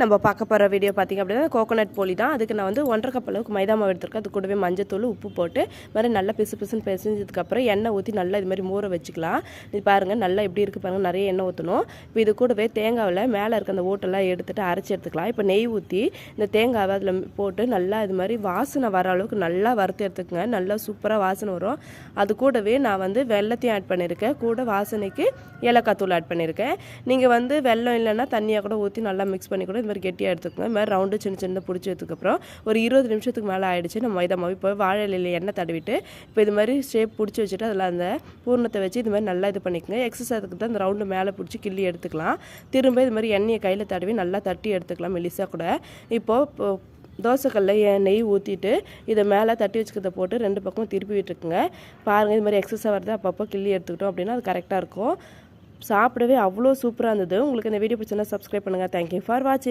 நம்ம பார்க்க போகிற வீடியோ பார்த்திங்க அப்படின்னா கோகோனட் போலி தான். அதுக்கு நான் வந்து 1.5 கப் அளவுக்கு மைதா மாவு எடுத்துருக்கேன். அது கூடவே மஞ்சத்தூள் உப்பு போட்டு மாதிரி நல்லா பிசு பிசுன்னு பிசைஞ்சதுக்கப்புறம் எண்ணெய் ஊற்றி நல்லா இது மாதிரி ஊற வச்சுக்கலாம். இது பாருங்கள் நல்லா எப்படி இருக்குது பாருங்கள், நிறைய எண்ணெய் ஊற்றணும். இப்போ இது கூடவே தேங்காவில் மேலே இருக்க அந்த ஓட்டெல்லாம் எடுத்துகிட்டு அரைச்சி எடுத்துக்கலாம். இப்போ நெய் ஊற்றி இந்த தேங்காவை அதில் போட்டு நல்லா இது மாதிரி வாசனை வர அளவுக்கு நல்லா வறுத்து எடுத்துக்கங்க. நல்லா சூப்பராக வாசனை வரும். அது கூடவே நான் வந்து வெல்லத்தையும் ஆட் பண்ணியிருக்கேன். கூட வாசனைக்கு ஏலக்காய் தூள் ஆட் பண்ணியிருக்கேன். நீங்கள் வந்து வெல்லம் இல்லைன்னா தண்ணியாக கூட ஊற்றி நல்லா மிக்ஸ் பண்ணி கூட இது மாதிரி கெட்டியாக எடுத்துக்கோங்க. இது மாதிரி ரவுண்டு சின்ன சின்ன பிடிச்சி எடுத்துக்கப்புறம் ஒரு 20 நிமிஷத்துக்கு மேலே ஆகிடுச்சு. நம்ம மைதா மாவு இப்போ வாழை இலையில் எண்ணெய் தடவிட்டு இப்போ இது மாதிரி ஷேப் பிடிச்சி வச்சுட்டு அதில் அந்த பூர்ணத்தை வச்சு இது மாதிரி நல்லா இது பண்ணிக்கோங்க. எக்ஸஸ் அதுக்கு தான் அந்த ரவுண்டு மேலே பிடிச்சி கிள்ளி எடுத்துக்கலாம். திரும்ப இது மாதிரி எண்ணெயை கையில் தடவி நல்லா தட்டி எடுத்துக்கலாம் மெலிசாக கூட. இப்போது தோசைக்கல்ல நெய் ஊற்றிட்டு இதை மேலே தட்டி வச்சுக்கிறத போட்டு 2 பக்கமும் திருப்பி விட்டுருக்குங்க. பாருங்கள் இது மாதிரி எக்ஸஸாக வருது அப்பப்போ கிள்ளி எடுத்துக்கிட்டோம் அப்படின்னா அது கரெக்டாக இருக்கும். சாப்பிடவே அவ்வளோ சூப்பராக இருந்தது. உங்களுக்கு இந்த வீடியோ பிடிச்சிருந்தா சப்ஸ்கிரைப் பண்ணுங்கள். தேங்க்யூ ஃபார் வாட்சிங்.